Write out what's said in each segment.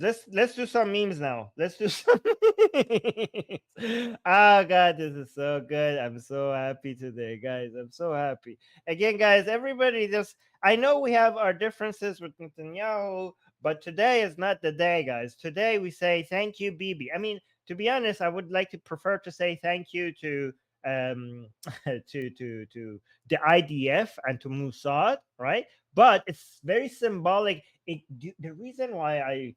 Let's do some memes now. Let's do some memes. Oh god, this is so good. I'm so happy today, guys. I'm so happy. Again, guys, everybody just I know we have our differences with Netanyahu, but today is not the day, guys. Today we say thank you, Bibi. I mean, to be honest, I would like to prefer to say thank you to to the IDF and to Mossad, right? But it's very symbolic. The reason why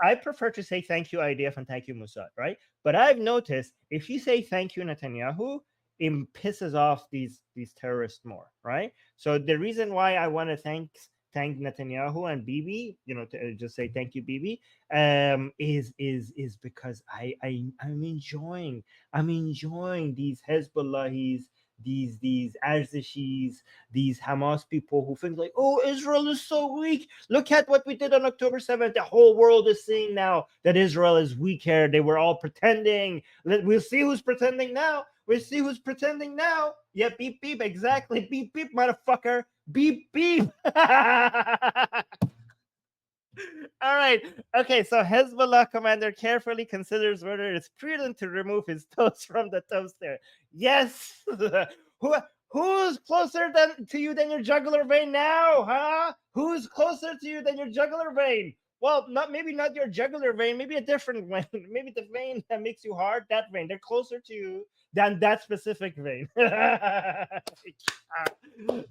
I prefer to say thank you IDF and thank you Mossad, right? But I've noticed if you say thank you Netanyahu, it pisses off these terrorists more, right? So the reason why I want to thank Netanyahu and Bibi, to just say thank you Bibi, is because I'm enjoying these Hezbollahis, these Arzishis, these Hamas people who think like, oh, Israel is so weak. Look at what we did on October 7th. The whole world is seeing now that Israel is weak here. They were all pretending. We'll see who's pretending now. We'll see who's pretending now. Yeah, beep, beep. Exactly. Beep, beep, motherfucker. Beep, beep. All right. Okay, so Hezbollah commander carefully considers whether it's prudent to remove his toast from the toaster. Yes. Who who's closer to you than your jugular vein now, huh? Who's closer to you than your jugular vein? Well, not your jugular vein, maybe a different vein. Maybe the vein that makes you hard, that vein. They're closer to you than that specific vein.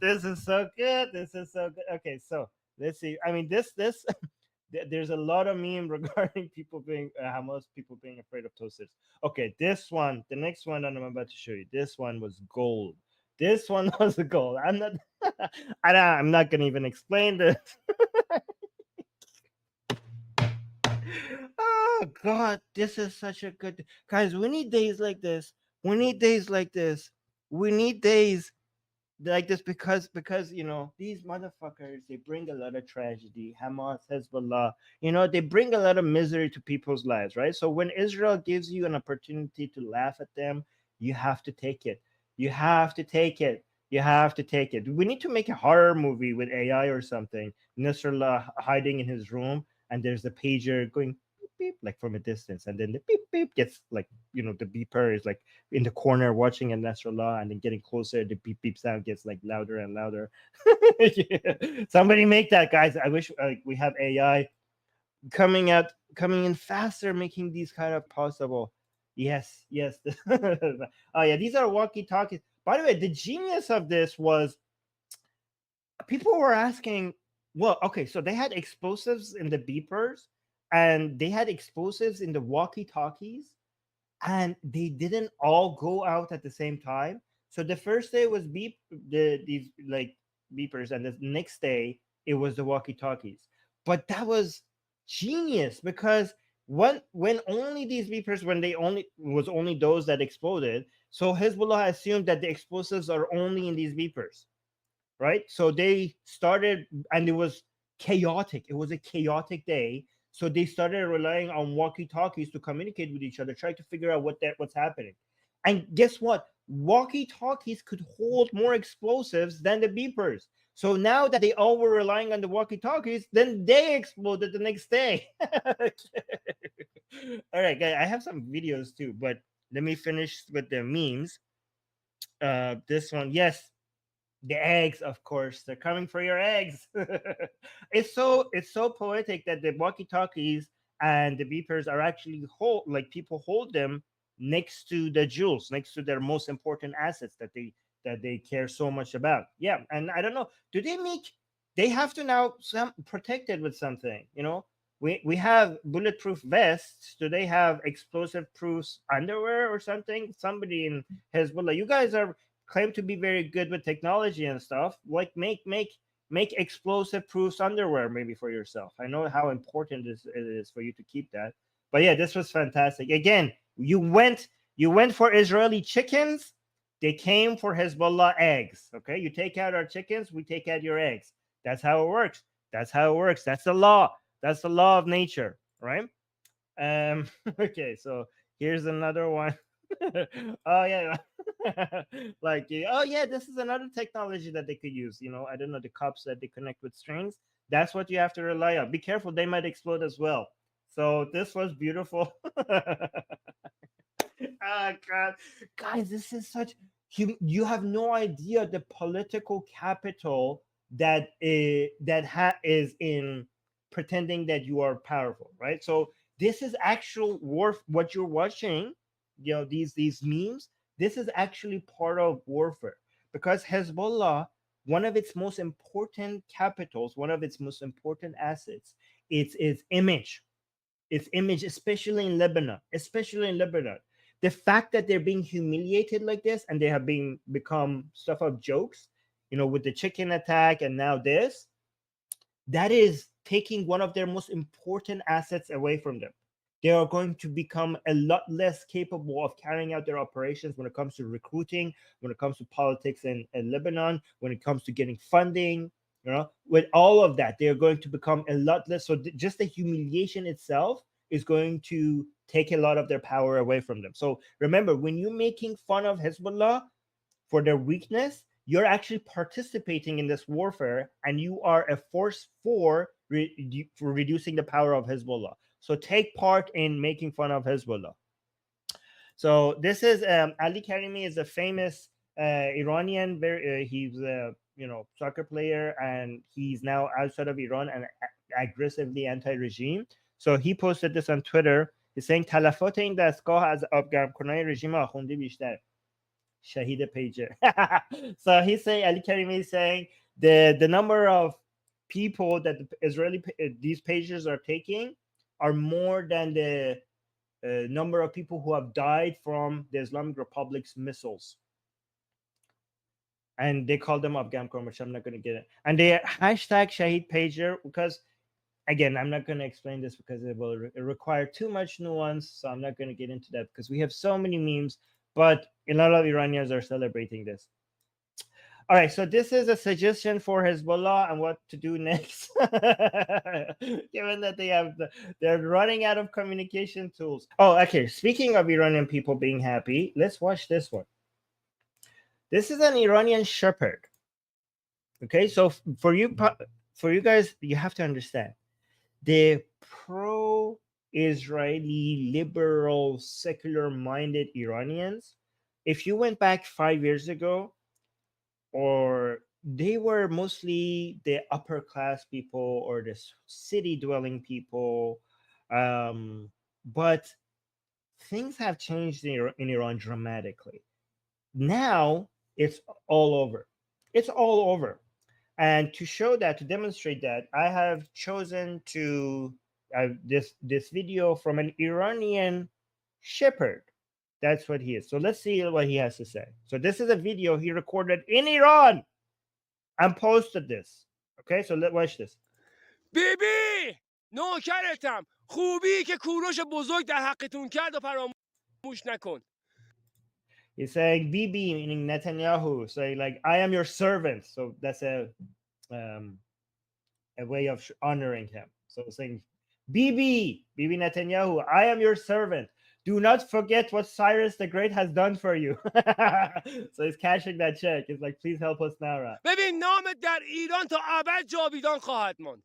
This is so good. This is so good. Okay, so let's see. I mean, this there's a lot of meme regarding people being Hamas people being afraid of toasters. Okay, this one, the next one that I'm about to show you, this one was gold. This one was gold. I'm not gonna even explain this. Oh God, this is such a good guys. We need days like this. We need days like this. We need days like this because these motherfuckers, they bring a lot of tragedy. Hamas, Hezbollah, they bring a lot of misery to people's lives, right? So when Israel gives you an opportunity to laugh at them, you have to take it. You have to take it. You have to take it. We need to make a horror movie with AI or something. Nasrallah hiding in his room, and there's the pager going beep beep like from a distance, and then the beep beep gets like the beeper is like in the corner watching a Nasrallah, and then getting closer, the beep beep sound gets like louder and louder. Yeah. Somebody make that, guys. I wish we have AI coming in faster, making these kind of possible. Yes, yes. Oh yeah, these are walkie-talkies. By the way, the genius of this was people were asking, well, okay, so they had explosives in the beepers and they had explosives in the walkie-talkies, and they didn't all go out at the same time. So the first day was these like beepers, and the next day it was the walkie-talkies. But that was genius because when only these beepers when they only those that exploded. So Hezbollah assumed that the explosives are only in these beepers, right? So they started, and it was chaotic. It was a chaotic day. So they started relying on walkie-talkies to communicate with each other, try to figure out what's happening. And guess what? Walkie-talkies could hold more explosives than the beepers. So now that they all were relying on the walkie-talkies, then they exploded the next day. All right, guys, I have some videos too, but let me finish with the memes. This one, yes, the eggs, of course, they're coming for your eggs. It's so poetic that the walkie-talkies and the beepers are actually people hold them next to the jewels, next to their most important assets that they care so much about. Yeah, and I don't know, they have to now some protected with something, we have bulletproof vests. Do they have explosive proof underwear or something? Somebody in Hezbollah, you guys are claim to be very good with technology and stuff. Like make explosive proof underwear maybe for yourself. I know how important it is for you to keep that. But yeah, this was fantastic. Again, you went for Israeli chickens. They came for Hezbollah eggs. Okay, you take out our chickens, we take out your eggs. That's how it works. That's how it works. That's the law. That's the law of nature, right? Okay, so here's another one. Oh yeah. Like, oh yeah, this is another technology that they could use. I don't know, the cups that they connect with strings. That's what you have to rely on. Be careful, they might explode as well. So this was beautiful. Ah, God, guys, this is such. You have no idea the political capital that is in pretending that you are powerful, right? So this is actual war. What you're watching, these memes. This is actually part of warfare because Hezbollah, one of its most important capitals, one of its most important assets, it's its image, especially in Lebanon, the fact that they're being humiliated like this and they have been become stuff of jokes, with the chicken attack and now this, that is taking one of their most important assets away from them. They are going to become a lot less capable of carrying out their operations when it comes to recruiting, when it comes to politics in Lebanon, when it comes to getting funding. With all of that, they are going to become a lot less. So just the humiliation itself is going to take a lot of their power away from them. So remember, when you're making fun of Hezbollah for their weakness, you're actually participating in this warfare and you are a force for reducing the power of Hezbollah. So take part in making fun of Hezbollah. So this is Ali Karimi is a famous Iranian. He's a soccer player and he's now outside of Iran and aggressively anti-regime. So he posted this on Twitter. He's saying تلفات این دستگاه از آبگرمکنهای رژیم آخوندی بیشتر. Shahida Pager. So he's saying Ali Karimi is saying the number of people that the Israeli these pages are taking are more than the number of people who have died from the Islamic Republic's missiles. And they call them Afghan which I'm not going to get it. And they hashtag Shahid Pager because, again, I'm not going to explain this because it will require too much nuance. So I'm not going to get into that because we have so many memes, but a lot of Iranians are celebrating this. All right, so this is a suggestion for Hezbollah and what to do next. Given that they're running out of communication tools. Oh, okay. Speaking of Iranian people being happy, let's watch this one. This is an Iranian shepherd. Okay, so for you guys, you have to understand the pro-Israeli, liberal, secular-minded Iranians. If you went back 5 years ago, or they were mostly the upper class people or the city dwelling people, but things have changed in Iran dramatically. Now it's all over. It's all over. And to show that, to demonstrate that, I have chosen to this video from an Iranian shepherd. That's what he is. So let's see what he has to say. So this is a video he recorded in Iran and posted this. Okay, so let's watch this. بیبی نوکرتم، خوبی که کوروش بزرگ در حقتون کرد و فراموش نکن. He's saying Bibi, meaning Netanyahu, saying like I am your servant. So that's a way of honoring him. So saying Bibi Netanyahu, I am your servant. Do not forget what Cyrus the Great has done for you. So he's cashing that check. He's like, please help us now. ببین نامت در ایران تا ابد جاویدان خواهد ماند.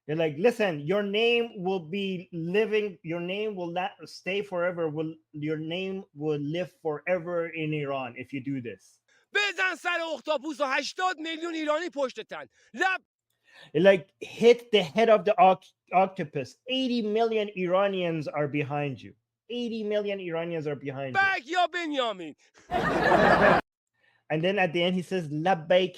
You're like, listen, your name will be living, your name will not stay forever. Your name will live forever in Iran if you do this. بزن سر اختاپوس و 80 میلیون ایرانی پشت تن. Like hit the head of the octopus. 80 million Iranians are behind you. 80 million Iranians are behind you. بک یا بنیامین. And then at the end he says labbaik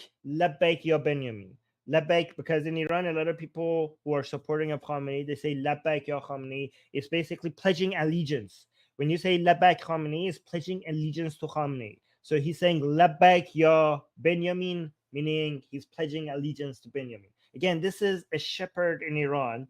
ya Benjamin. Labbaik, because in Iran a lot of people who are supporting of Khamenei, they say labbaik ya Khamenei. It's basically pledging allegiance. When you say labbaik Khamenei, it's pledging allegiance to Khamenei. So he's saying labbaik ya Benjamin, meaning he's pledging allegiance to Benjamin. Again, this is a shepherd in Iran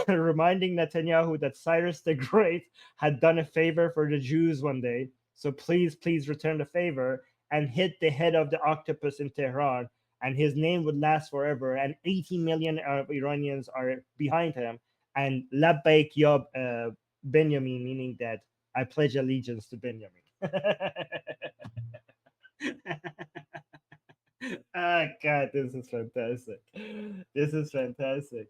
reminding Netanyahu that Cyrus the Great had done a favor for the Jews one day. So please return the favor and hit the head of the octopus in Tehran, and his name would last forever. And 80 million Iranians are behind him. And labbaik ya Benjamin, meaning that I pledge allegiance to Benjamin. Ah, God, this is fantastic. This is fantastic.